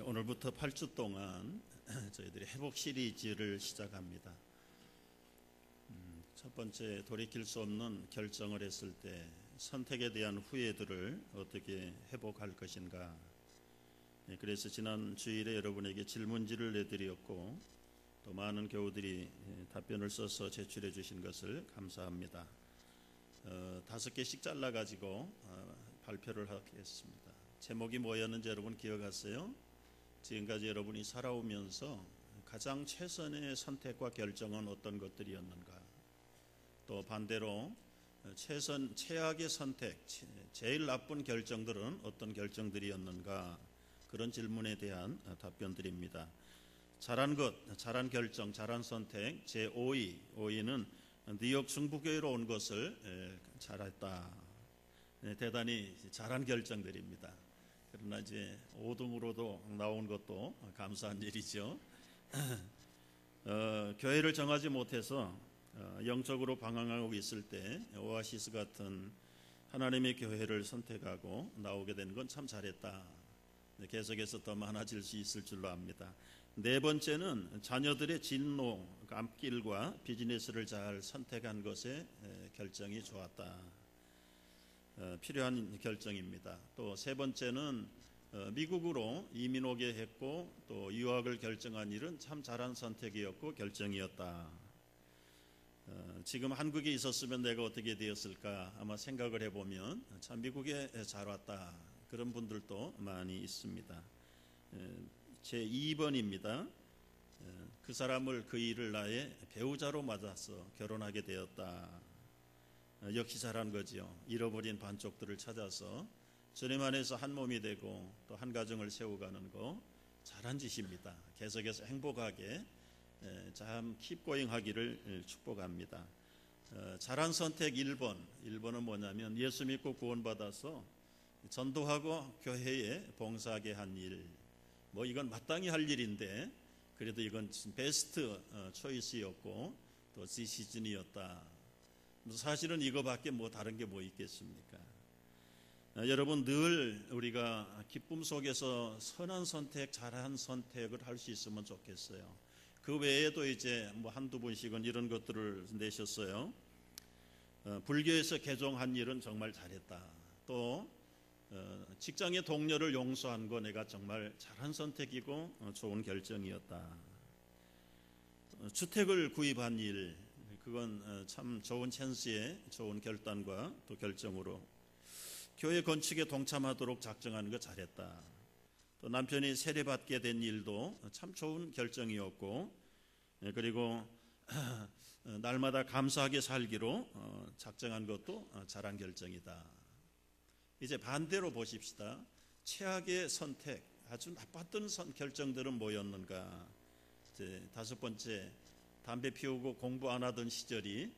오늘부터 8주 동안 저희들이 회복 시리즈를 시작합니다. 첫 번째, 돌이킬 수 없는 결정을 했을 때 선택에 대한 후회들을 어떻게 회복할 것인가. 그래서 지난 주일에 여러분에게 질문지를 내드렸고 또 많은 교우들이 답변을 써서 제출해 주신 것을 감사합니다. 5개씩 잘라가지고 발표를 하겠습니다. 제목이 뭐였는지 여러분 기억하세요? 지금까지 여러분이 살아오면서 가장 최선의 선택과 결정은 어떤 것들이었는가? 또 반대로 최악의 선택, 제일 나쁜 결정들은 어떤 결정들이었는가? 그런 질문에 대한 답변드립니다. 잘한 것, 잘한 결정, 잘한 선택, 제5위, 5위는 뉴욕 중부교회로 온 것을 잘했다. 대단히 잘한 결정들입니다. 그러나 이제 5등으로도 나온 것도 감사한 일이죠. 교회를 정하지 못해서 영적으로 방황하고 있을 때 오아시스 같은 하나님의 교회를 선택하고 나오게 된 건 참 잘했다. 계속해서 더 많아질 수 있을 줄로 압니다. 네 번째는 자녀들의 진로, 앞길과 비즈니스를 잘 선택한 것에 결정이 좋았다. 필요한 결정입니다. 또 세 번째는 미국으로 이민 오게 했고 또 유학을 결정한 일은 참 잘한 선택이었고 결정이었다. 지금 한국에 있었으면 내가 어떻게 되었을까 아마 생각을 해보면 참 미국에 잘 왔다. 그런 분들도 많이 있습니다. 제 2번입니다. 그 사람을 그 일을 나의 배우자로 맞아서 결혼하게 되었다. 역시 잘한 거지요. 잃어버린 반쪽들을 찾아서 주님 안에서 한 몸이 되고 또 한 가정을 세워가는 거 잘한 짓입니다. 계속해서 행복하게 참 킵고잉 하기를 축복합니다. 잘한 선택 1번. 1번은 뭐냐면 예수 믿고 구원받아서 전도하고 교회에 봉사하게 한 일. 뭐 이건 마땅히 할 일인데 그래도 이건 베스트 초이스였고 또 디시즌이었다. 사실은 이거밖에 뭐 다른 게 뭐 있겠습니까? 여러분 늘 우리가 기쁨 속에서 선한 선택, 잘한 선택을 할 수 있으면 좋겠어요. 그 외에도 이제 뭐 한두 분씩은 이런 것들을 내셨어요. 불교에서 개종한 일은 정말 잘했다. 또 직장의 동료를 용서한 거 내가 정말 잘한 선택이고 좋은 결정이었다. 주택을 구입한 일, 그건 참 좋은 찬스에 좋은 결단과 또 결정으로 교회 건축에 동참하도록 작정하는 거 잘했다. 또 남편이 세례받게 된 일도 참 좋은 결정이었고 그리고 날마다 감사하게 살기로 작정한 것도 잘한 결정이다. 이제 반대로 보십시다. 최악의 선택, 아주 나빴던 결정들은 뭐였는가? 이제 5번째, 담배 피우고 공부 안 하던 시절이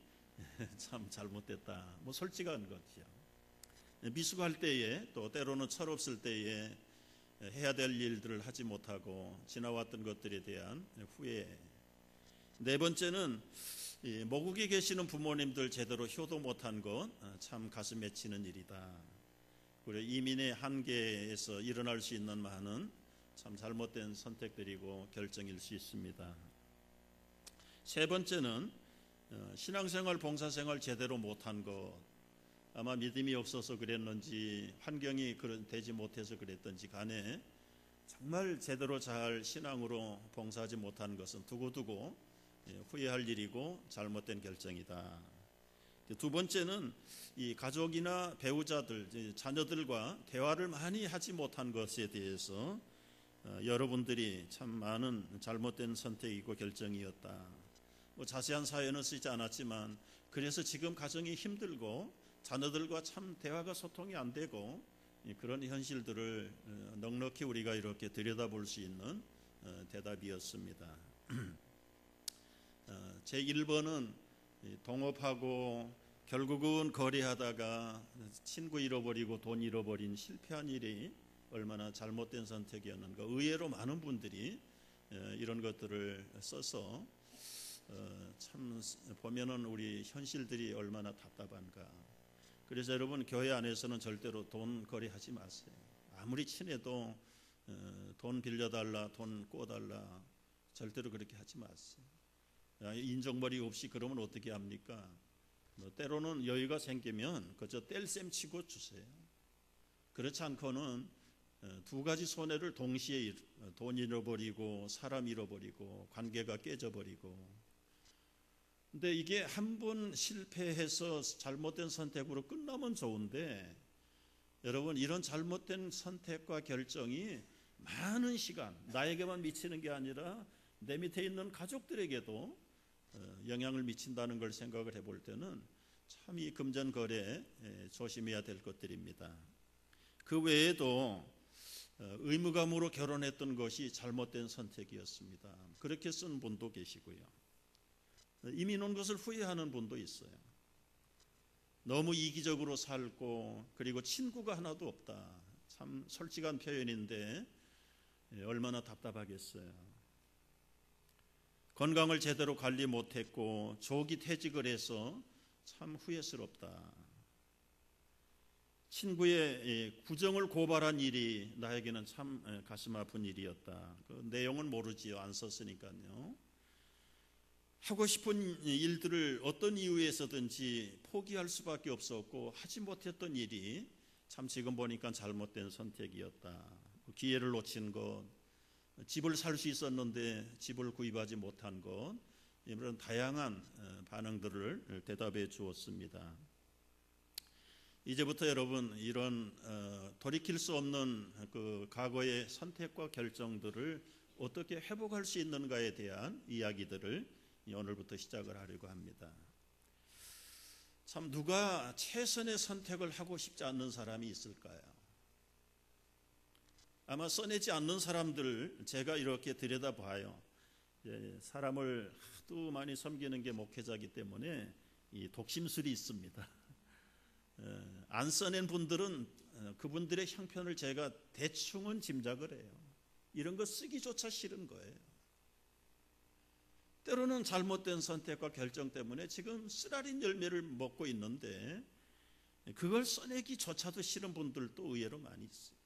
참 잘못됐다. 뭐 솔직한 거죠. 미숙할 때에 또 때로는 철없을 때에 해야 될 일들을 하지 못하고 지나왔던 것들에 대한 후회. 네 번째는 모국에 계시는 부모님들 제대로 효도 못한 것 참 가슴 맺히는 일이다. 그리고 이민의 한계에서 일어날 수 있는 많은 참 잘못된 선택들이고 결정일 수 있습니다. 세 번째는 신앙생활, 봉사생활 제대로 못한 것. 아마 믿음이 없어서 그랬는지 환경이 되지 못해서 그랬던지 간에 정말 제대로 잘 신앙으로 봉사하지 못한 것은 두고두고 후회할 일이고 잘못된 결정이다. 두 번째는 이 가족이나 배우자들, 자녀들과 대화를 많이 하지 못한 것에 대해서 여러분들이 참 많은 잘못된 선택이고 결정이었다. 뭐 자세한 사연은 쓰지 않았지만 그래서 지금 가정이 힘들고 자녀들과 참 대화가 소통이 안 되고 그런 현실들을 넉넉히 우리가 이렇게 들여다볼 수 있는 대답이었습니다. 제 1번은 동업하고 결국은 거래하다가 친구 잃어버리고 돈 잃어버린 실패한 일이 얼마나 잘못된 선택이었는가. 의외로 많은 분들이 이런 것들을 써서 참 보면은 우리 현실들이 얼마나 답답한가. 그래서 여러분 교회 안에서는 절대로 돈 거래하지 마세요. 아무리 친해도 돈 빌려달라, 돈 꿔달라, 절대로 그렇게 하지 마세요. 인정머리 없이 그러면 어떻게 합니까? 때로는 여유가 생기면 그저 뗄셈 치고 주세요. 그렇지 않고는 두 가지 손해를 동시에, 돈 잃어버리고 사람 잃어버리고 관계가 깨져버리고. 근데 이게 한 번 실패해서 잘못된 선택으로 끝나면 좋은데, 여러분, 이런 잘못된 선택과 결정이 많은 시간, 나에게만 미치는 게 아니라 내 밑에 있는 가족들에게도 영향을 미친다는 걸 생각을 해볼 때는 참 이 금전거래 조심해야 될 것들입니다. 그 외에도 의무감으로 결혼했던 것이 잘못된 선택이었습니다. 그렇게 쓴 분도 계시고요. 이민 온 것을 후회하는 분도 있어요. 너무 이기적으로 살고 그리고 친구가 하나도 없다. 참 솔직한 표현인데 얼마나 답답하겠어요. 건강을 제대로 관리 못했고 조기 퇴직을 해서 참 후회스럽다. 친구의 구정을 고발한 일이 나에게는 참 가슴 아픈 일이었다. 그 내용은 모르지요. 안 썼으니까요. 하고 싶은 일들을 어떤 이유에서든지 포기할 수밖에 없었고 하지 못했던 일이 참 지금 보니까 잘못된 선택이었다. 기회를 놓친 것, 집을 살 수 있었는데 집을 구입하지 못한 것, 이런 다양한 반응들을 대답해 주었습니다. 이제부터 여러분, 이런 돌이킬 수 없는 그 과거의 선택과 결정들을 어떻게 회복할 수 있는가에 대한 이야기들을 오늘부터 시작을 하려고 합니다. 참 누가 최선의 선택을 하고 싶지 않는 사람이 있을까요? 아마 써내지 않는 사람들 제가 이렇게 들여다봐요. 사람을 하도 많이 섬기는 게 목회자이기 때문에 이 독심술이 있습니다. 안 써낸 분들은 그분들의 형편을 제가 대충은 짐작을 해요. 이런 거 쓰기조차 싫은 거예요. 때로는 잘못된 선택과 결정 때문에 지금 쓰라린 열매를 먹고 있는데 그걸 써내기조차도 싫은 분들도 의외로 많이 있어요.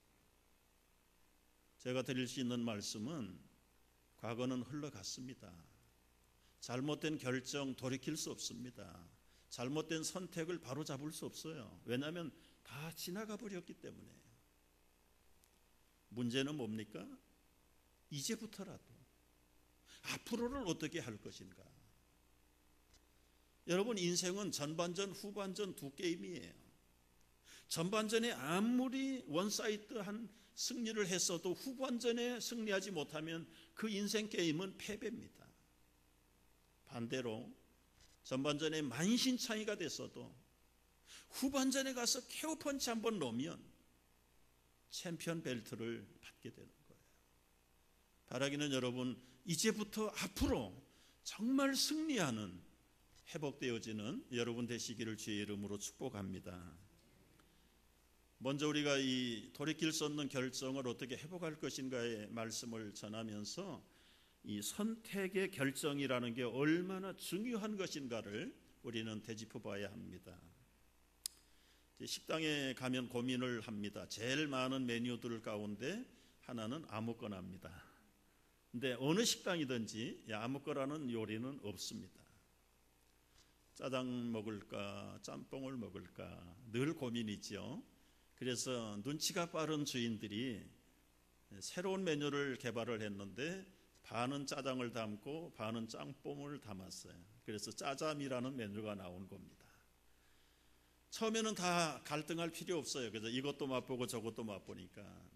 제가 드릴 수 있는 말씀은 과거는 흘러갔습니다. 잘못된 결정 돌이킬 수 없습니다. 잘못된 선택을 바로잡을 수 없어요. 왜냐하면 다 지나가 버렸기 때문에. 문제는 뭡니까? 이제부터라도 앞으로를 어떻게 할 것인가. 여러분, 인생은 전반전 후반전 두 게임이에요. 전반전에 아무리 원사이드한 승리를 했어도 후반전에 승리하지 못하면 그 인생 게임은 패배입니다. 반대로 전반전에 만신창이가 됐어도 후반전에 가서 케어 펀치 한번 놓으면 챔피언 벨트를 받게 되는 거예요. 바라기는 여러분, 이제부터 앞으로 정말 승리하는, 회복되어지는 여러분 되시기를 주의 이름으로 축복합니다. 먼저 우리가 이 돌이킬 수 없는 결정을 어떻게 회복할 것인가의 말씀을 전하면서 이 선택의 결정이라는 게 얼마나 중요한 것인가를 우리는 되짚어 봐야 합니다. 식당에 가면 고민을 합니다. 제일 많은 메뉴들 가운데 하나는 아무거나입니다. 근데 어느 식당이든지 아무거나는 요리는 없습니다. 짜장 먹을까, 짬뽕을 먹을까 늘 고민이죠. 그래서 눈치가 빠른 주인들이 새로운 메뉴를 개발을 했는데 반은 짜장을 담고 반은 짬뽕을 담았어요. 그래서 짜잠이라는 메뉴가 나온 겁니다. 처음에는 다 갈등할 필요 없어요. 그래서 이것도 맛보고 저것도 맛보니까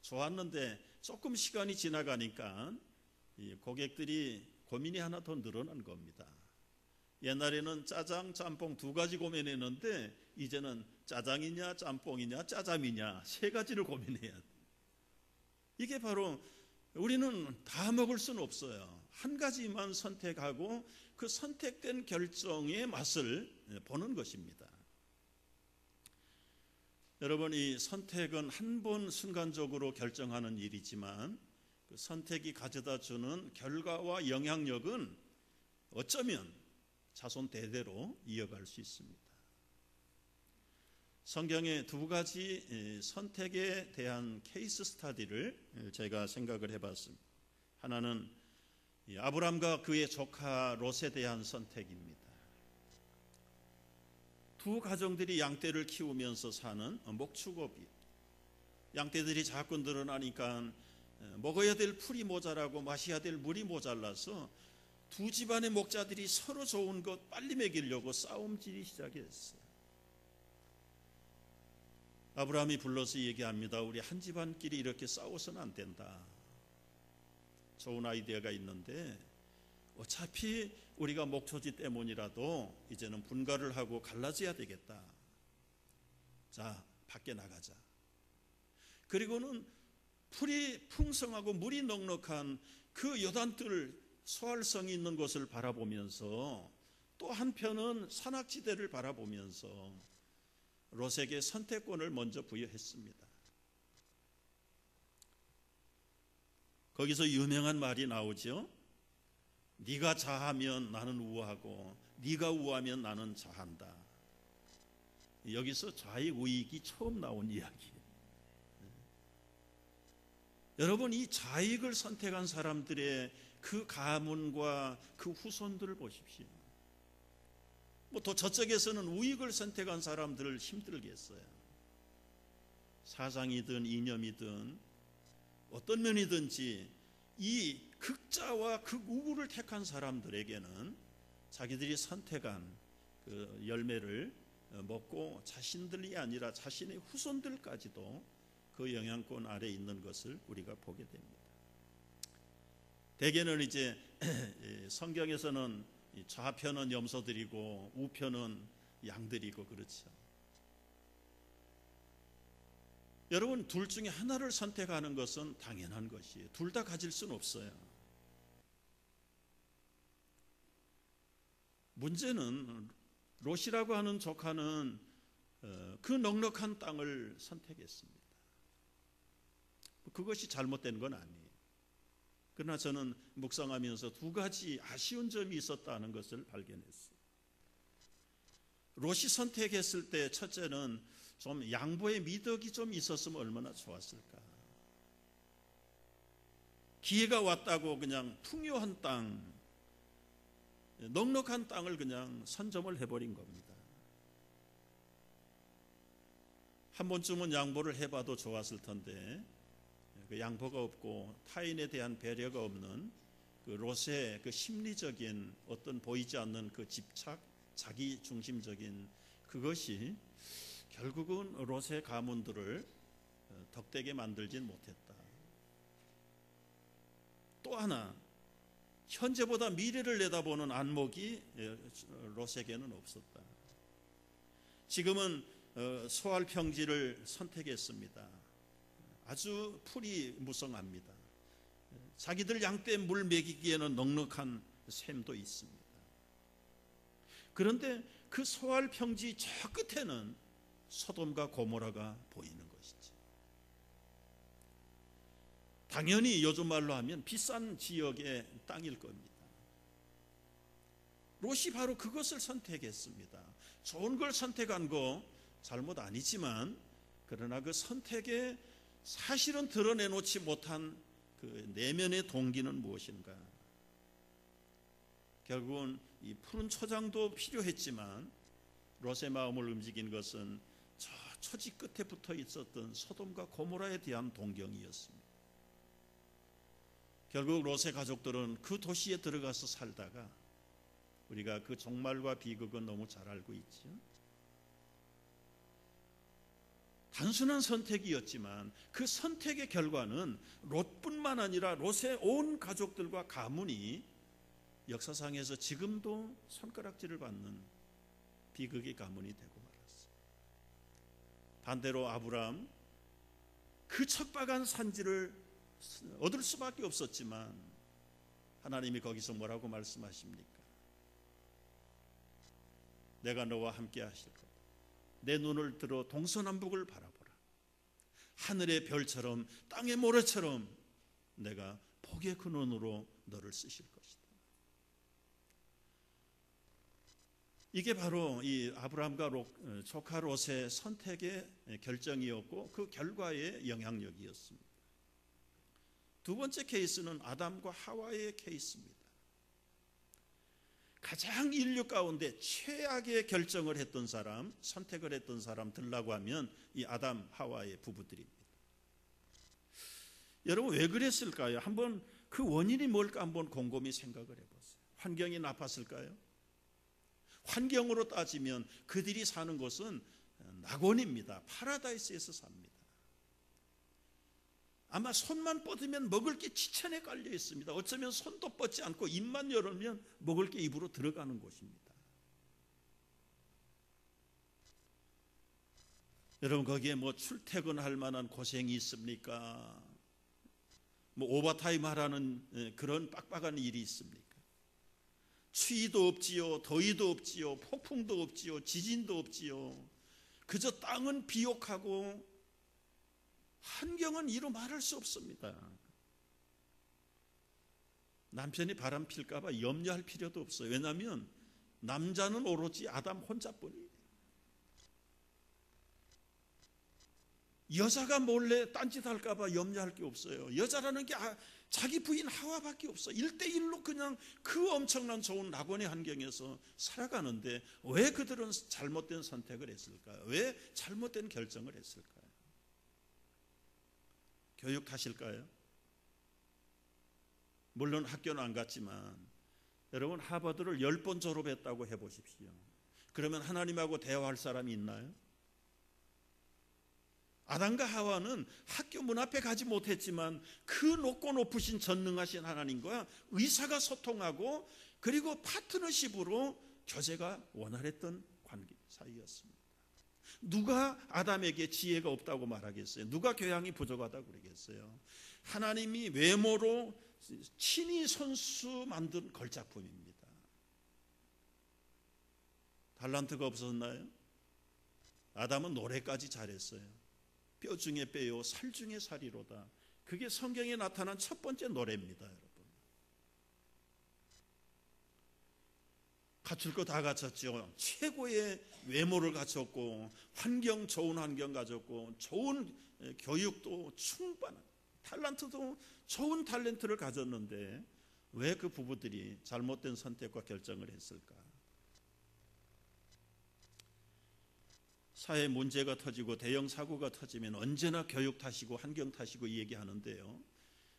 좋았는데 조금 시간이 지나가니까 이 고객들이 고민이 하나 더 늘어난 겁니다. 옛날에는 짜장, 짬뽕 두 가지 고민했는데 이제는 짜장이냐 짬뽕이냐 짜잠이냐 세 가지를 고민해야 돼요. 이게 바로 우리는 다 먹을 수는 없어요. 한 가지만 선택하고 그 선택된 결정의 맛을 보는 것입니다. 여러분, 이 선택은 한 번 순간적으로 결정하는 일이지만 그 선택이 가져다 주는 결과와 영향력은 어쩌면 자손 대대로 이어갈 수 있습니다. 성경의 두 가지 선택에 대한 케이스 스터디를 제가 생각을 해봤습니다. 하나는 아브람과 그의 조카 롯에 대한 선택입니다. 두 가정들이 양떼를 키우면서 사는 목축업이, 양떼들이 자꾸 늘어나니까 먹어야 될 풀이 모자라고 마셔야 될 물이 모자라서 두 집안의 목자들이 서로 좋은 것 빨리 먹이려고 싸움질이 시작했어요. 아브라함이 불러서 얘기합니다. 우리 한 집안끼리 이렇게 싸워서는 안 된다. 좋은 아이디어가 있는데 어차피 우리가 목초지 때문이라도 이제는 분가를 하고 갈라져야 되겠다. 자, 밖에 나가자. 그리고는 풀이 풍성하고 물이 넉넉한 그 요단뜰 소활성이 있는 곳을 바라보면서 또 한편은 산악지대를 바라보면서 롯에게 선택권을 먼저 부여했습니다. 거기서 유명한 말이 나오죠. 네가 자하면 나는 우하고 네가 우하면 나는 자한다. 여기서 좌익 우익이 처음 나온 이야기예요. 여러분, 이 좌익을 선택한 사람들의 그 가문과 그 후손들을 보십시오. 또 저쪽에서는 우익을 선택한 사람들을 힘들겠어요. 사상이든 이념이든 어떤 면이든지 이 극자와 극우를 택한 사람들에게는 자기들이 선택한 그 열매를 먹고 자신들이 아니라 자신의 후손들까지도 그 영향권 아래 있는 것을 우리가 보게 됩니다. 대개는 이제 성경에서는 좌편은 염소들이고 우편은 양들이고 그렇죠. 여러분, 둘 중에 하나를 선택하는 것은 당연한 것이에요. 둘 다 가질 수는 없어요. 문제는 롯이라고 하는 조카는 그 넉넉한 땅을 선택했습니다. 그것이 잘못된 건 아니에요. 그러나 저는 묵상하면서 두 가지 아쉬운 점이 있었다는 것을 발견했어요. 롯이 선택했을 때 첫째는 좀 양보의 미덕이 좀 있었으면 얼마나 좋았을까. 기회가 왔다고 그냥 풍요한 땅, 넉넉한 땅을 그냥 선점을 해버린 겁니다. 한 번쯤은 양보를 해봐도 좋았을 텐데 그 양보가 없고 타인에 대한 배려가 없는 그 롯의 그 심리적인 어떤 보이지 않는 그 집착, 자기 중심적인 그것이 결국은 롯의 가문들을 덕되게 만들진 못했다. 또 하나, 현재보다 미래를 내다보는 안목이 롯에게는 없었다. 지금은 소알 평지를 선택했습니다. 아주 풀이 무성합니다. 자기들 양떼 물 먹이기에는 넉넉한 샘도 있습니다. 그런데 그 소알 평지 저 끝에는 소돔과 고모라가 보이는 것이지. 당연히 요즘 말로 하면 비싼 지역의 땅일 겁니다. 롯이 바로 그것을 선택했습니다. 좋은 걸 선택한 거 잘못 아니지만 그러나 그 선택에 사실은 드러내놓지 못한 그 내면의 동기는 무엇인가? 결국은 이 푸른 초장도 필요했지만 롯의 마음을 움직인 것은 저 초지 끝에 붙어 있었던 소돔과 고모라에 대한 동경이었습니다. 결국 롯의 가족들은 그 도시에 들어가서 살다가 우리가 그 종말과 비극은 너무 잘 알고 있죠. 단순한 선택이었지만 그 선택의 결과는 롯뿐만 아니라 롯의 온 가족들과 가문이 역사상에서 지금도 손가락질을 받는 비극의 가문이 되고 말았어요. 반대로 아브라함, 그 척박한 산지를 얻을 수밖에 없었지만 하나님이 거기서 뭐라고 말씀하십니까? 내가 너와 함께 하실 거다. 내 눈을 들어 동서남북을 바라보라. 하늘의 별처럼 땅의 모래처럼 내가 복의 근원으로 너를 쓰실 것이다. 이게 바로 이 아브라함과 조카 롯의 선택의 결정이었고 그 결과의 영향력이었습니다. 두 번째 케이스는 아담과 하와의 케이스입니다. 가장 인류 가운데 최악의 결정을 했던 사람, 선택을 했던 사람들라고 하면 이 아담 하와의 부부들입니다. 여러분 왜 그랬을까요? 한번 그 원인이 뭘까 한번 곰곰이 생각을 해보세요. 환경이 나빴을까요? 환경으로 따지면 그들이 사는 곳은 낙원입니다. 파라다이스에서 삽니다. 아마 손만 뻗으면 먹을 게 지천에 깔려 있습니다. 어쩌면 손도 뻗지 않고 입만 열으면 먹을 게 입으로 들어가는 곳입니다. 여러분 거기에 뭐 출퇴근할 만한 고생이 있습니까? 뭐 오버타임 하라는 그런 빡빡한 일이 있습니까? 추위도 없지요, 더위도 없지요, 폭풍도 없지요, 지진도 없지요. 그저 땅은 비옥하고 환경은 이루 말할 수 없습니다. 남편이 바람 필까 봐 염려할 필요도 없어요. 왜냐하면 남자는 오로지 아담 혼자뿐이에요. 여자가 몰래 딴짓할까 봐 염려할 게 없어요. 여자라는 게 자기 부인 하와밖에 없어. 1대1로 그냥 그 엄청난 좋은 낙원의 환경에서 살아가는데 왜 그들은 잘못된 선택을 했을까요? 왜 잘못된 결정을 했을까요? 교육 탓일까요? 물론 학교는 안 갔지만 여러분 하버드를 10번 졸업했다고 해보십시오. 그러면 하나님하고 대화할 사람이 있나요? 아담과 하와는 학교 문 앞에 가지 못했지만 그 높고 높으신 전능하신 하나님과 의사가 소통하고 그리고 파트너십으로 교제가 원활했던 관계 사이였습니다. 누가 아담에게 지혜가 없다고 말하겠어요? 누가 교양이 부족하다고 그러겠어요? 하나님이 외모로 친히 손수 만든 걸작품입니다. 달란트가 없었나요? 아담은 노래까지 잘했어요. 뼈 중에 뼈요 살 중에 살이로다. 그게 성경에 나타난 첫 번째 노래입니다. 여러분 갖출 거 다 갖췄죠. 최고의 외모를 갖췄고 환경 좋은 환경 가졌고 좋은 교육도 충분한 탤런트도 좋은 탤런트를 가졌는데 왜 그 부부들이 잘못된 선택과 결정을 했을까? 사회 문제가 터지고 대형 사고가 터지면 언제나 교육 탓이고 환경 탓이고 얘기하는데요.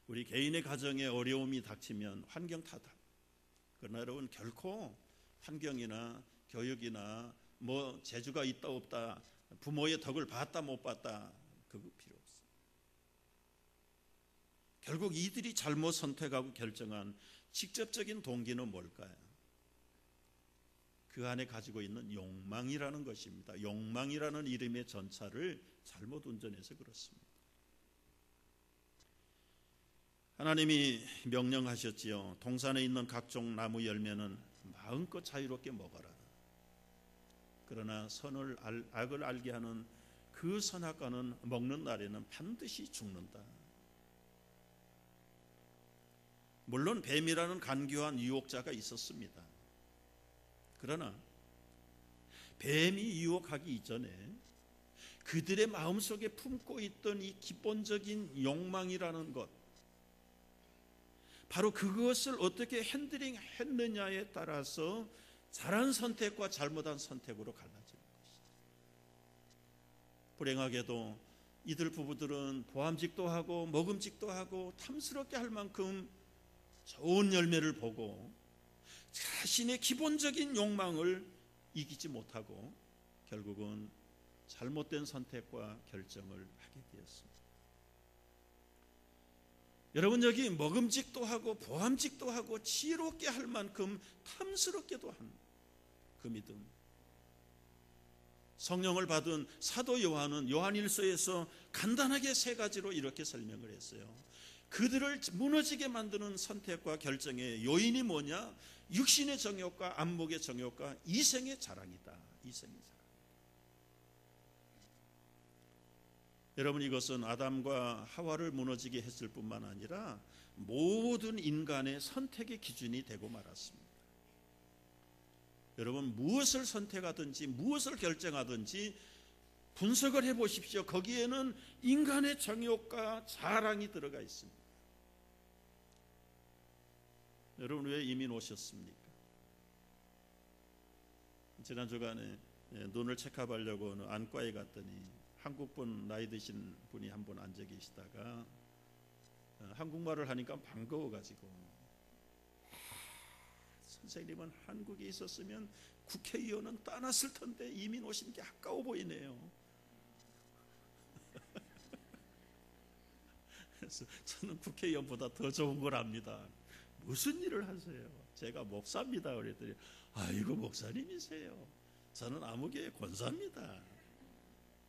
우리 개인의 가정에 어려움이 닥치면 환경 탓. 그러나 여러분 결코 환경이나 교육이나 뭐 재주가 있다 없다 부모의 덕을 봤다 못 봤다 그거 필요 없어요. 결국 이들이 잘못 선택하고 결정한 직접적인 동기는 뭘까요? 그 안에 가지고 있는 욕망이라는 것입니다. 욕망이라는 이름의 전차를 잘못 운전해서 그렇습니다. 하나님이 명령하셨지요. 동산에 있는 각종 나무 열매는 마음껏 자유롭게 먹어라. 그러나 선을 악을 알게 하는 그 선악과는 먹는 날에는 반드시 죽는다. 물론 뱀이라는 간교한 유혹자가 있었습니다. 그러나 뱀이 유혹하기 이전에 그들의 마음속에 품고 있던 이 기본적인 욕망이라는 것, 바로 그것을 어떻게 핸들링 했느냐에 따라서 잘한 선택과 잘못한 선택으로 갈라지는 것이죠. 불행하게도 이들 부부들은 보암직도 하고 먹음직도 하고 탐스럽게 할 만큼 좋은 열매를 보고 자신의 기본적인 욕망을 이기지 못하고 결국은 잘못된 선택과 결정을 하게 되었습니다. 여러분 여기 먹음직도 하고 보암직도 하고 지혜롭게 할 만큼 탐스럽게도 한 그 믿음, 성령을 받은 사도 요한은 요한일서에서 간단하게 세 가지로 이렇게 설명을 했어요. 그들을 무너지게 만드는 선택과 결정의 요인이 뭐냐? 육신의 정욕과 안목의 정욕과 이생의 자랑이다. 이생의 자랑. 여러분 이것은 아담과 하와를 무너지게 했을 뿐만 아니라 모든 인간의 선택의 기준이 되고 말았습니다. 여러분 무엇을 선택하든지 무엇을 결정하든지 분석을 해보십시오. 거기에는 인간의 정욕과 자랑이 들어가 있습니다. 여러분 왜 이민 오셨습니까? 지난 주간에 눈을 체크하려고 어느 안과에 갔더니 한국분 나이 드신 분이 한 분 앉아 계시다가 한국말을 하니까 반가워가지고 선생님은 한국에 있었으면 국회의원은 떠났을 텐데 이민 오신 게 아까워 보이네요. 그래서 저는 국회의원보다 더 좋은 걸 압니다. 무슨 일을 하세요? 제가 목사입니다. 그랬더니 아이고 목사님이세요. 저는 아무개 권사입니다.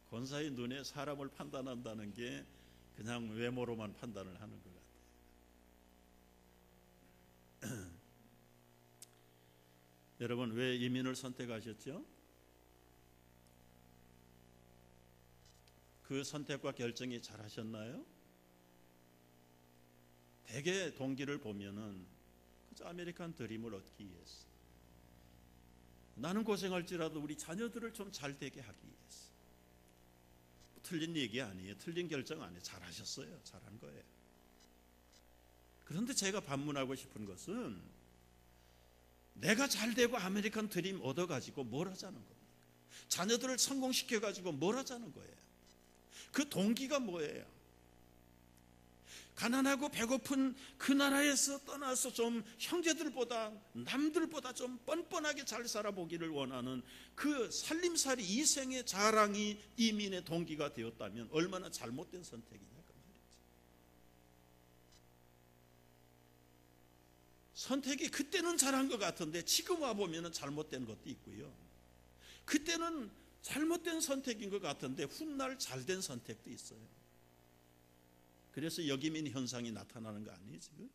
권사의 눈에 사람을 판단한다는 게 그냥 외모로만 판단을 하는 것 같아요. 여러분 왜 이민을 선택하셨죠? 그 선택과 결정이 잘 하셨나요? 대개 동기를 보면은 그저 아메리칸 드림을 얻기 위해서, 나는 고생할지라도 우리 자녀들을 좀 잘 되게 하기 위해서. 틀린 얘기 아니에요. 틀린 결정 아니에요. 잘하셨어요. 잘한 거예요. 그런데 제가 반문하고 싶은 것은 내가 잘 되고 아메리칸 드림 얻어가지고 뭘 하자는 겁니까? 자녀들을 성공시켜가지고 뭘 하자는 거예요? 그 동기가 뭐예요? 가난하고 배고픈 그 나라에서 떠나서 좀 형제들보다 남들보다 좀 뻔뻔하게 잘 살아보기를 원하는 그 살림살이 이생의 자랑이 이민의 동기가 되었다면 얼마나 잘못된 선택이냐 그 말이죠. 선택이 그때는 잘한 것 같은데 지금 와보면 잘못된 것도 있고요. 그때는 잘못된 선택인 것 같은데 훗날 잘된 선택도 있어요. 그래서 역이민 현상이 나타나는 거 아니에요 지금?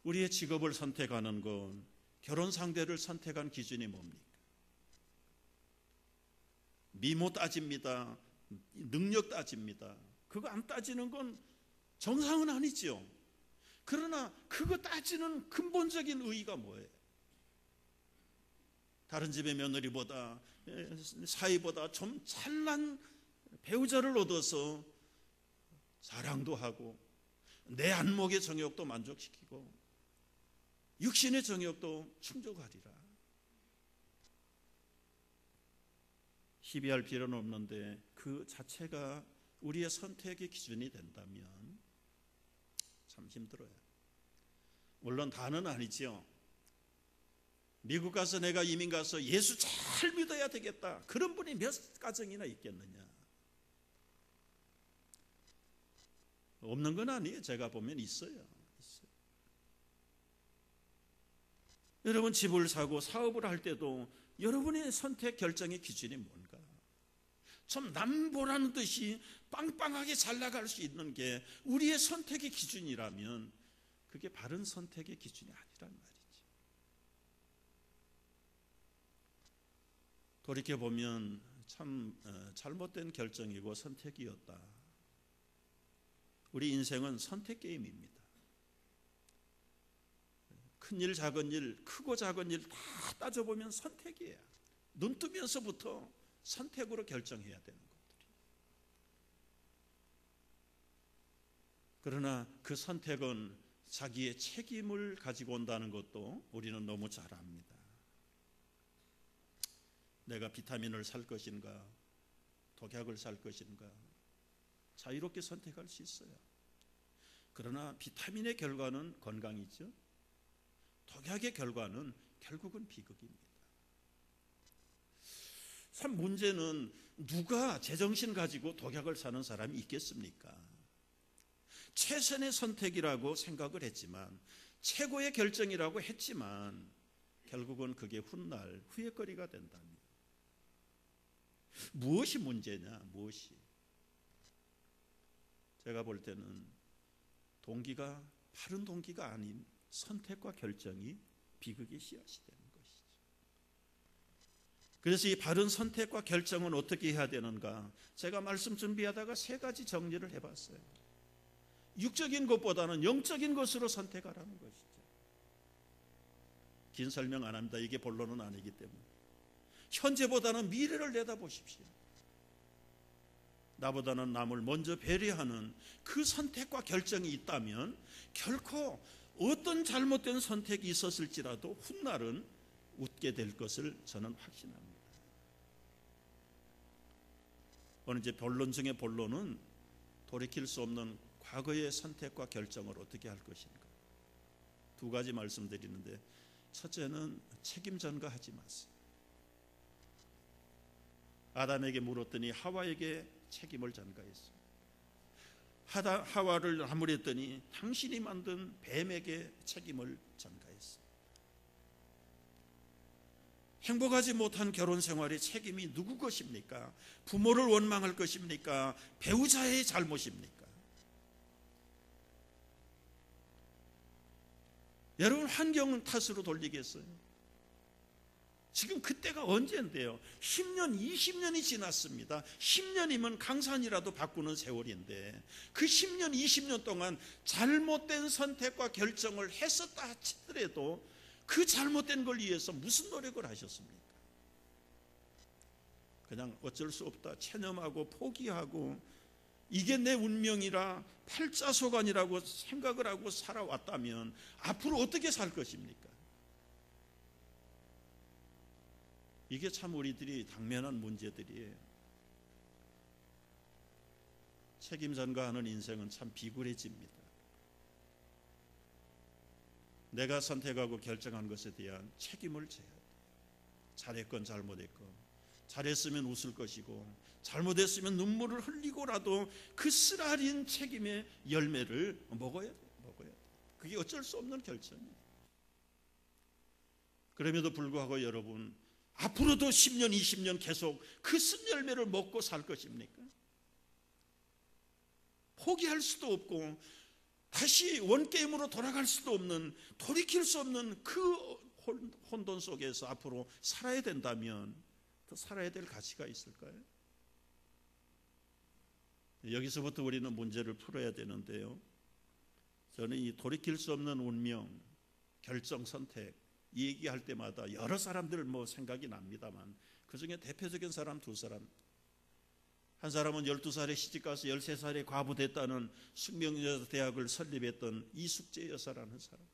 우리의 직업을 선택하는 건, 결혼 상대를 선택한 기준이 뭡니까? 미모 따집니다. 능력 따집니다. 그거 안 따지는 건 정상은 아니죠. 그러나 그거 따지는 근본적인 의의가 뭐예요? 다른 집의 며느리보다, 사위보다 좀 잘난 배우자를 얻어서 자랑도 하고 내 안목의 정욕도 만족시키고 육신의 정욕도 충족하리라. 희비할 필요는 없는데 그 자체가 우리의 선택의 기준이 된다면 참 힘들어요. 물론 다는 아니죠. 미국 가서 내가 이민 가서 예수 잘 믿어야 되겠다, 그런 분이 몇 가정이나 있겠느냐? 없는 건 아니에요. 제가 보면 있어요. 여러분 집을 사고 사업을 할 때도 여러분의 선택 결정의 기준이 뭔가? 좀 남보라는 듯이 빵빵하게 잘 나갈 수 있는 게 우리의 선택의 기준이라면 그게 바른 선택의 기준이 아니란 말이에요. 돌이켜보면 참 잘못된 결정이고 선택이었다. 우리 인생은 선택 게임입니다. 큰일 작은일, 크고 작은일 다 따져보면 선택이에요. 눈 뜨면서부터 선택으로 결정해야 되는 것들이. 그러나 그 선택은 자기의 책임을 가지고 온다는 것도 우리는 너무 잘 압니다. 내가 비타민을 살 것인가, 독약을 살 것인가, 자유롭게 선택할 수 있어요. 그러나 비타민의 결과는 건강이죠. 독약의 결과는 결국은 비극입니다. 참 문제는 누가 제정신 가지고 독약을 사는 사람이 있겠습니까? 최선의 선택이라고 생각을 했지만, 최고의 결정이라고 했지만 결국은 그게 훗날 후회거리가 된답니다. 무엇이 문제냐? 무엇이? 제가 볼 때는 동기가 바른 동기가 아닌 선택과 결정이 비극의 씨앗이 되는 것이죠. 그래서 이 바른 선택과 결정은 어떻게 해야 되는가? 제가 말씀 준비하다가 3가지 정리를 해봤어요. 육적인 것보다는 영적인 것으로 선택하라는 것이죠. 긴 설명 안 합니다. 이게 본론은 아니기 때문에. 현재보다는 미래를 내다보십시오. 나보다는 남을 먼저 배려하는 그 선택과 결정이 있다면 결코 어떤 잘못된 선택이 있었을지라도 훗날은 웃게 될 것을 저는 확신합니다. 오늘 이제 본론 중에 본론은 돌이킬 수 없는 과거의 선택과 결정을 어떻게 할 것인가. 두 가지 말씀드리는데, 첫째는 책임 전가하지 마세요. 아담에게 물었더니 하와에게 책임을 전가했습니다. 하와를 나무랬더니 당신이 만든 뱀에게 책임을 전가했습니다. 행복하지 못한 결혼 생활의 책임이 누구 것입니까? 부모를 원망할 것입니까? 배우자의 잘못입니까? 여러분, 환경 탓으로 돌리겠어요? 지금 그때가 언제인데요? 10년, 20년이 지났습니다. 10년이면 강산이라도 바꾸는 세월인데 그 10년, 20년 동안 잘못된 선택과 결정을 했었다 치더라도 그 잘못된 걸 위해서 무슨 노력을 하셨습니까? 그냥 어쩔 수 없다 체념하고 포기하고 이게 내 운명이라 팔자소관이라고 생각을 하고 살아왔다면 앞으로 어떻게 살 것입니까? 이게 참 우리들이 당면한 문제들이에요. 책임 전가하는 인생은 참 비굴해집니다. 내가 선택하고 결정한 것에 대한 책임을 져야 돼. 잘했건 잘못했건, 잘했으면 웃을 것이고 잘못했으면 눈물을 흘리고라도 그 쓰라린 책임의 열매를 먹어야 돼. 그게 어쩔 수 없는 결정이에요. 그럼에도 불구하고 여러분, 앞으로도 10년, 20년 계속 그 쓴 열매를 먹고 살 것입니까? 포기할 수도 없고 다시 원게임으로 돌아갈 수도 없는, 돌이킬 수 없는 그 혼돈 속에서 앞으로 살아야 된다면 더 살아야 될 가치가 있을까요? 여기서부터 우리는 문제를 풀어야 되는데요, 저는 이 돌이킬 수 없는 운명, 결정, 선택 이 얘기할 때마다 여러 사람들 생각이 납니다만 그 중에 대표적인 사람 두 사람. 한 사람은 12살에 시집가서 13살에 과부됐다는 숙명여대학을 설립했던 이숙재 여사라는 사람.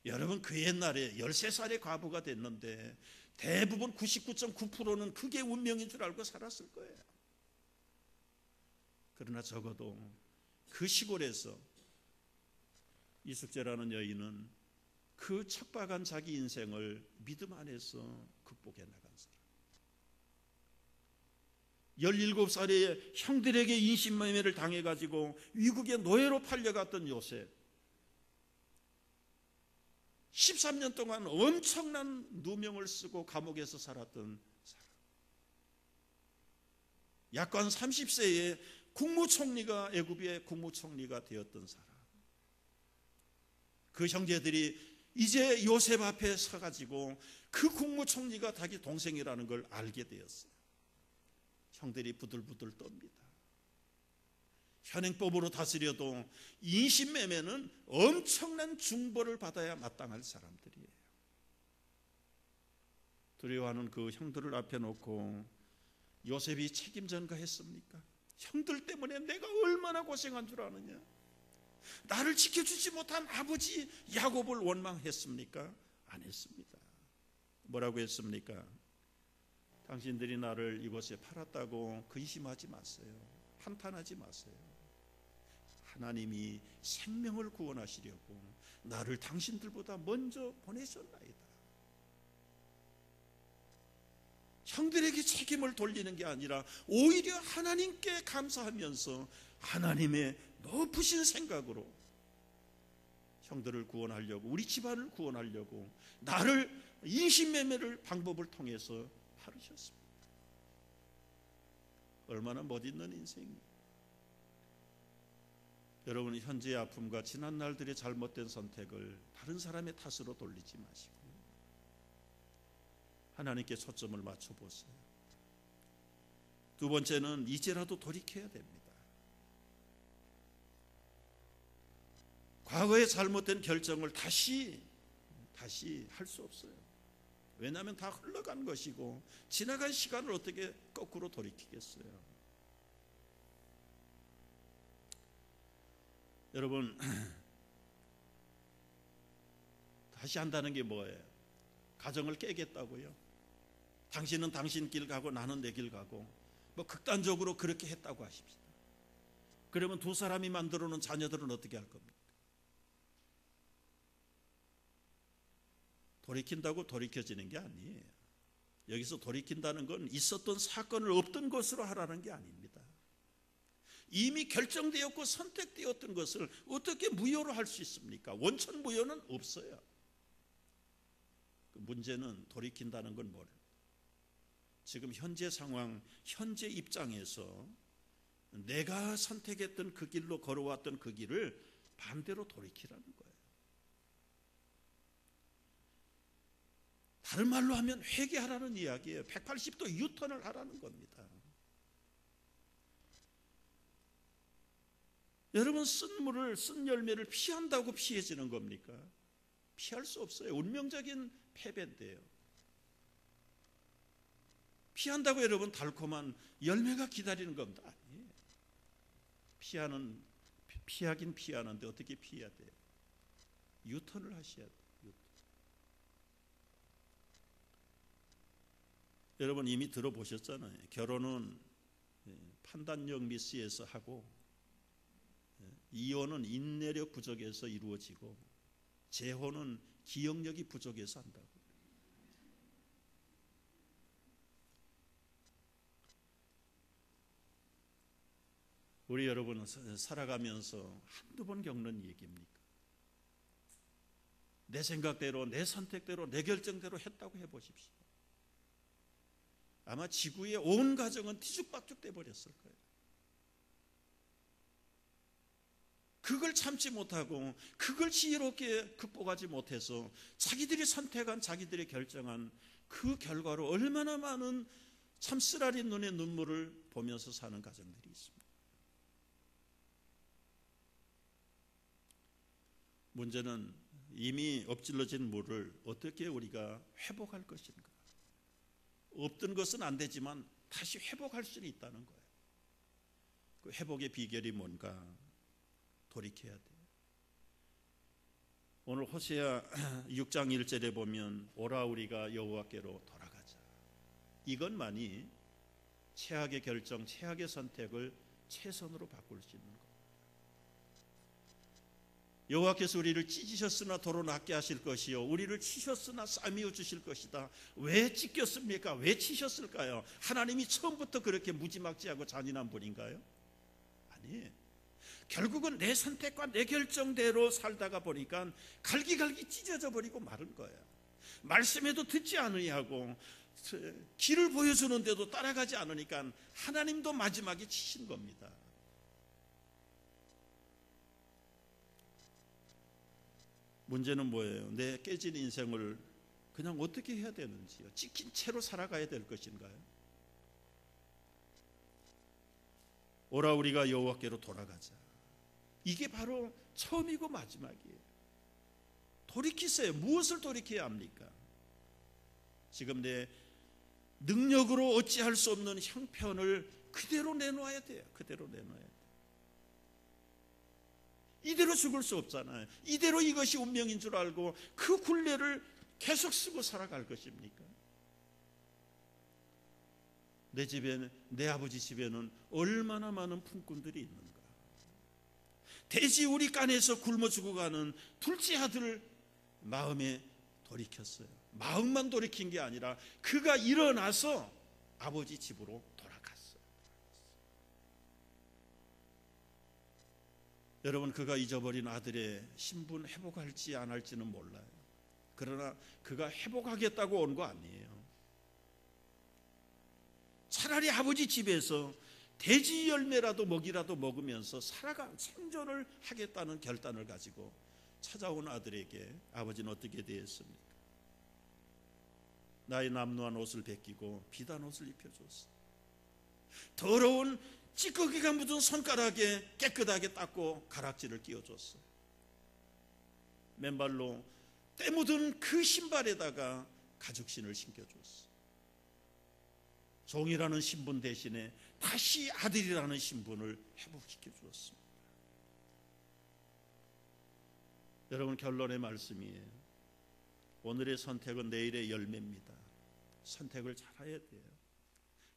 여러분, 그 옛날에 13살에 과부가 됐는데 대부분 99.9%는 그게 운명인 줄 알고 살았을 거예요. 그러나 적어도 그 시골에서 이숙재라는 여인은 그 척박한 자기 인생을 믿음 안에서 극복해 나간 사람. 17살에 형들에게 인신매매를 당해가지고 미국의 노예로 팔려갔던 요셉, 13년 동안 엄청난 누명을 쓰고 감옥에서 살았던 사람, 약관 30세에 국무총리가, 애굽의 국무총리가 되었던 사람. 그 형제들이 이제 요셉 앞에 서가지고 그 국무총리가 자기 동생이라는 걸 알게 되었어요. 형들이 부들부들 떱니다. 현행법으로 다스려도 인신매매는 엄청난 중벌을 받아야 마땅할 사람들이에요. 두려워하는 그 형들을 앞에 놓고 요셉이 책임 전가했습니까? 형들 때문에 내가 얼마나 고생한 줄 아느냐? 나를 지켜주지 못한 아버지 야곱을 원망했습니까? 안 했습니다. 뭐라고 했습니까? 당신들이 나를 이곳에 팔았다고 근심하지 마세요. 한탄하지 마세요. 하나님이 생명을 구원하시려고 나를 당신들보다 먼저 보내셨나이다. 형들에게 책임을 돌리는 게 아니라 오히려 하나님께 감사하면서 하나님의 높으신 생각으로 형들을 구원하려고, 우리 집안을 구원하려고 나를 인신매매를 방법을 통해서 팔으셨습니다. 얼마나 멋있는 인생이에요. 여러분, 현재의 아픔과 지난 날들의 잘못된 선택을 다른 사람의 탓으로 돌리지 마시고 하나님께 초점을 맞춰보세요. 두 번째는 이제라도 돌이켜야 됩니다. 과거의 잘못된 결정을 다시 할 수 없어요. 왜냐하면 다 흘러간 것이고 지나간 시간을 어떻게 거꾸로 돌이키겠어요. 여러분, 다시 한다는 게 뭐예요? 가정을 깨겠다고요? 당신은 당신 길 가고 나는 내 길 가고 뭐 극단적으로 그렇게 했다고 하십시다. 그러면 두 사람이 만들어 놓은 자녀들은 어떻게 할 겁니까? 돌이킨다고 돌이켜지는 게 아니에요. 여기서 돌이킨다는 건 있었던 사건을 없던 것으로 하라는 게 아닙니다. 이미 결정되었고 선택되었던 것을 어떻게 무효로 할 수 있습니까? 원천 무효는 없어요. 문제는 돌이킨다는 건 뭘? 지금 현재 상황, 현재 입장에서 내가 선택했던 그 길로 걸어왔던 그 길을 반대로 돌이키라는 거예요. 다른 말로 하면 회개하라는 이야기예요. 180도 유턴을 하라는 겁니다. 여러분, 쓴 물을, 쓴 열매를 피한다고 피해지는 겁니까? 피할 수 없어요. 운명적인 패배인데요. 피한다고 여러분 달콤한 열매가 기다리는 겁니다. 아니에요. 피하긴 피하는데 어떻게 피해야 돼요? 유턴을 하셔야 돼요. 여러분 이미 들어보셨잖아요. 결혼은 판단력 미스에서 하고, 이혼은 인내력 부족에서 이루어지고, 재혼은 기억력이 부족해서 한다고. 우리 여러분은 살아가면서 한두 번 겪는 얘기입니까? 내 생각대로, 내 선택대로, 내 결정대로 했다고 해보십시오. 아마 지구의 온 가정은 뒤죽박죽 돼버렸을 거예요. 그걸 참지 못하고 그걸 지혜롭게 극복하지 못해서 자기들이 선택한, 자기들이 결정한 그 결과로 얼마나 많은 참 쓰라린 눈의 눈물을 보면서 사는 가정들이 있습니다. 문제는 이미 엎질러진 물을 어떻게 우리가 회복할 것인가. 없던 것은 안 되지만 다시 회복할 수는 있다는 거예요. 그 회복의 비결이 뭔가? 돌이켜야 돼요. 오늘 호세아 6장 1절에 보면 오라 우리가 여호와께로 돌아가자. 이것만이 최악의 결정, 최악의 선택을 최선으로 바꿀 수 있는 겁니다. 여호와께서 우리를 찢으셨으나 도로 낫게 하실 것이요 우리를 치셨으나 싸매어 주실 것이다. 왜 찢겼습니까? 왜 치셨을까요? 하나님이 처음부터 그렇게 무지막지하고 잔인한 분인가요? 아니에요. 결국은 내 선택과 내 결정대로 살다가 보니까 갈기갈기 찢어져 버리고 마른 거예요. 말씀에도 듣지 않으냐고 길을 보여주는데도 따라가지 않으니까 하나님도 마지막에 치신 겁니다. 문제는 뭐예요? 내 깨진 인생을 그냥 어떻게 해야 되는지요? 찍힌 채로 살아가야 될 것인가요? 오라 우리가 여호와께로 돌아가자. 이게 바로 처음이고 마지막이에요. 돌이키세요. 무엇을 돌이켜야 합니까? 지금 내 능력으로 어찌할 수 없는 형편을 그대로 내놓아야 돼요. 그대로 내놓아야 돼요. 이대로 죽을 수 없잖아요. 이대로 이것이 운명인 줄 알고 그 굴레를 계속 쓰고 살아갈 것입니까? 내 집에, 내 아버지 집에는 얼마나 많은 품꾼들이 있는가. 돼지 우리 깐에서 굶어 죽어가는 둘째 아들을 마음에 돌이켰어요. 마음만 돌이킨 게 아니라 그가 일어나서 아버지 집으로 돌아갔어요. 여러분, 그가 잊어버린 아들의 신분 회복할지 안 할지는 몰라요. 그러나 그가 회복하겠다고 온 거 아니에요. 차라리 아버지 집에서 돼지 열매라도 먹이라도 먹으면서 살아가 생존을 하겠다는 결단을 가지고 찾아온 아들에게 아버지는 어떻게 대했습니까? 나의 남루한 옷을 벗기고 비단 옷을 입혀줬어. 더러운 찌꺼기가 묻은 손가락에 깨끗하게 닦고 가락지를 끼워줬어. 맨발로 때 묻은 그 신발에다가 가죽신을 신겨주었어요. 종이라는 신분 대신에 다시 아들이라는 신분을 회복시켜 주었습니다. 여러분, 결론의 말씀이에요. 오늘의 선택은 내일의 열매입니다. 선택을 잘해야 돼요.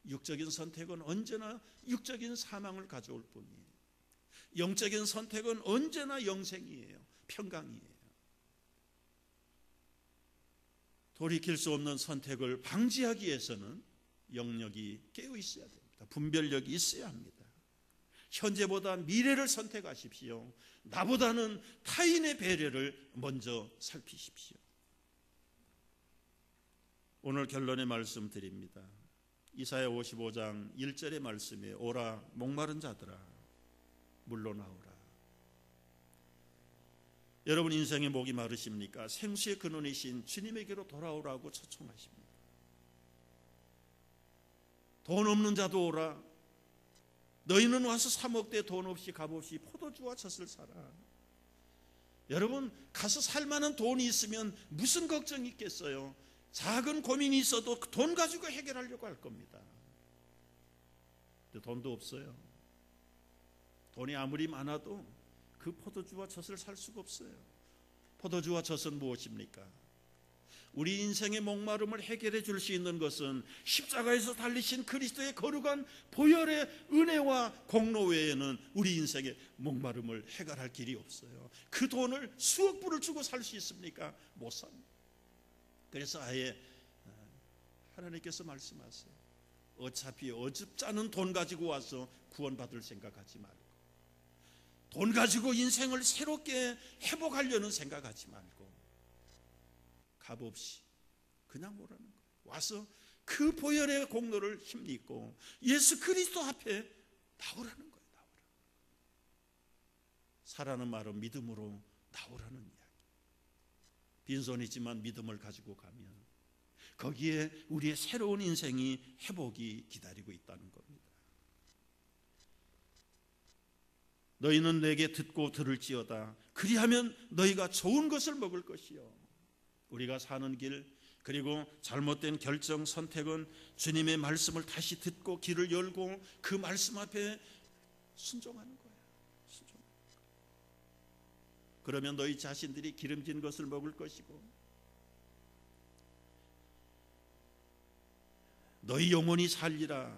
육적인 선택은 언제나 육적인 사망을 가져올 뿐이에요. 영적인 선택은 언제나 영생이에요. 평강이에요. 돌이킬 수 없는 선택을 방지하기 위해서는 영역이 깨어 있어야 됩니다. 분별력이 있어야 합니다. 현재보다 미래를 선택하십시오. 나보다는 타인의 배려를 먼저 살피십시오. 오늘 결론의 말씀 드립니다. 이사야 55장 1절의 말씀에 오라 목마른 자들아 물러나오라. 여러분, 인생의 목이 마르십니까? 생수의 근원이신 주님에게로 돌아오라고 초청하십니다. 돈 없는 자도 오라. 너희는 와서 사 먹되 돈 없이 값없이 포도주와 젖을 사라. 여러분, 가서 살 만한 돈이 있으면 무슨 걱정이 있겠어요? 작은 고민이 있어도 돈 가지고 해결하려고 할 겁니다. 근데 돈도 없어요. 돈이 아무리 많아도 그 포도주와 젖을 살 수가 없어요. 포도주와 젖은 무엇입니까? 우리 인생의 목마름을 해결해 줄 수 있는 것은 십자가에서 달리신 그리스도의 거룩한 보혈의 은혜와 공로 외에는 우리 인생의 목마름을 해결할 길이 없어요. 그 돈을 수억 불을 주고 살 수 있습니까? 못 삽니다. 그래서 아예 하나님께서 말씀하세요. 어차피 어줍지 않은 돈 가지고 와서 구원받을 생각하지 말고, 돈 가지고 인생을 새롭게 회복하려는 생각하지 말고, 값없이 그냥 오라는 거예요. 와서 그 보혈의 공로를 힘입고 예수 그리스도 앞에 나오라는 거예요. 나오라. 사라는 말은 믿음으로 나오라는 이야기. 빈손이지만 믿음을 가지고 가면 거기에 우리의 새로운 인생이 회복이 기다리고 있다는 겁니다. 너희는 내게 듣고 들을지어다. 그리하면 너희가 좋은 것을 먹을 것이요. 우리가 사는 길, 그리고 잘못된 결정, 선택은 주님의 말씀을 다시 듣고 귀를 열고 그 말씀 앞에 순종하는 거예요. 그러면 너희 자신들이 기름진 것을 먹을 것이고 너희 영혼이 살리라.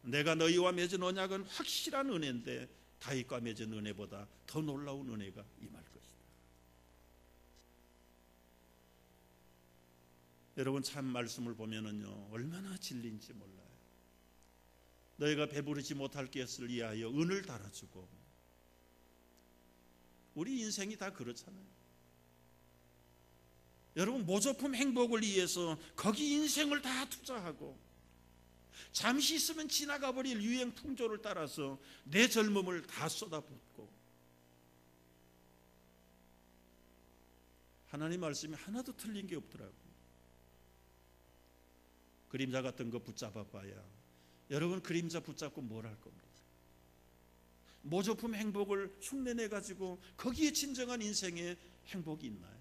내가 너희와 맺은 언약은 확실한 은혜인데 다윗과 맺은 은혜보다 더 놀라운 은혜가 임할 것이다. 여러분, 참 말씀을 보면은요 얼마나 진리인지 몰라요. 너희가 배부르지 못할 것을 위하여 은을 달아주고, 우리 인생이 다 그렇잖아요. 여러분, 모조품 행복을 위해서 거기 인생을 다 투자하고 잠시 있으면 지나가 버릴 유행 풍조를 따라서 내 젊음을 다 쏟아붓고, 하나님 말씀이 하나도 틀린 게 없더라고요. 그림자 같은 거 붙잡아 봐야 여러분 그림자 붙잡고 뭘 할 겁니까? 모조품 행복을 흉내내 가지고 거기에 진정한 인생의 행복이 있나요?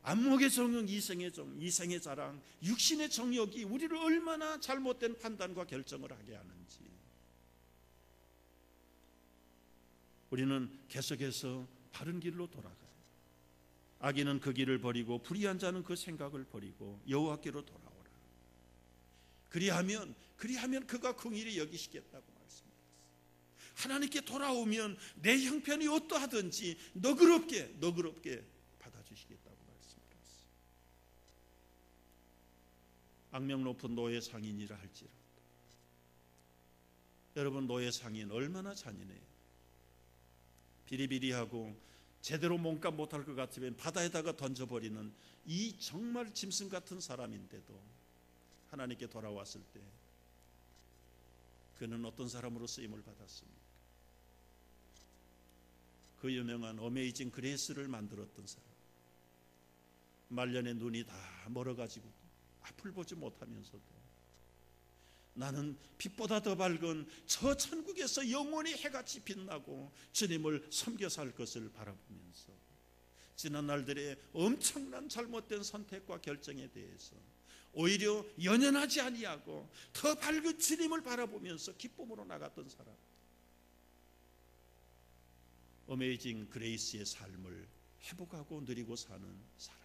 안목의 정욕, 이생의 자랑, 육신의 정욕이 우리를 얼마나 잘못된 판단과 결정을 하게 하는지 우리는 계속해서 바른 길로 돌아가요. 악인은 그 길을 버리고 불의한 자는 그 생각을 버리고 여호와께로 돌아오라. 그리하면 그가 긍휼히 여기시겠다고 말씀드렸어요. 하나님께 돌아오면 내 형편이 어떠하든지 너그럽게 받아주시겠다고 말씀드렸어요. 악명 높은 노예 상인이라 할지라도 여러분, 노예 상인 얼마나 잔인해요. 비리비리하고 제대로 몸값 못할 것 같으면 바다에다가 던져버리는 이 정말 짐승 같은 사람인데도 하나님께 돌아왔을 때 그는 어떤 사람으로 쓰임을 받았습니까? 그 유명한 어메이징 그레이스를 만들었던 사람, 말년에 눈이 다 멀어가지고 앞을 보지 못하면서도 나는 빛보다 더 밝은 저 천국에서 영원히 해같이 빛나고 주님을 섬겨 살 것을 바라보면서 지난 날들의 엄청난 잘못된 선택과 결정에 대해서 오히려 연연하지 아니하고 더 밝은 주님을 바라보면서 기쁨으로 나갔던 사람, 어메이징 그레이스의 삶을 회복하고 누리고 사는 사람.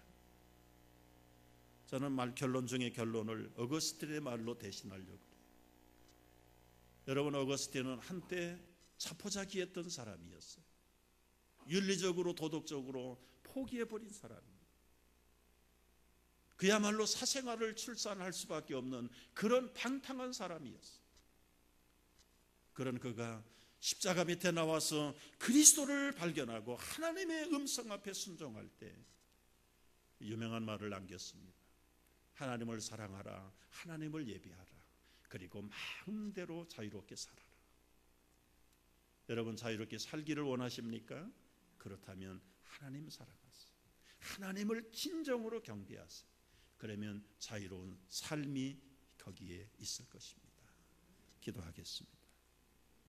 저는 결론 중에 결론을 어거스틴의 말로 대신하려고 해요. 여러분, 어거스틴은 한때 자포자기했던 사람이었어요. 윤리적으로 도덕적으로 포기해버린 사람입니다. 그야말로 사생활을 출산할 수밖에 없는 그런 방탕한 사람이었어요. 그런 그가 십자가 밑에 나와서 그리스도를 발견하고 하나님의 음성 앞에 순종할 때 유명한 말을 남겼습니다. 하나님을 사랑하라, 하나님을 예비하라, 그리고 마음대로 자유롭게 살아라. 여러분, 자유롭게 살기를 원하십니까? 그렇다면 하나님 사랑하세요. 하나님을 진정으로 경배하세요. 그러면 자유로운 삶이 거기에 있을 것입니다. 기도하겠습니다.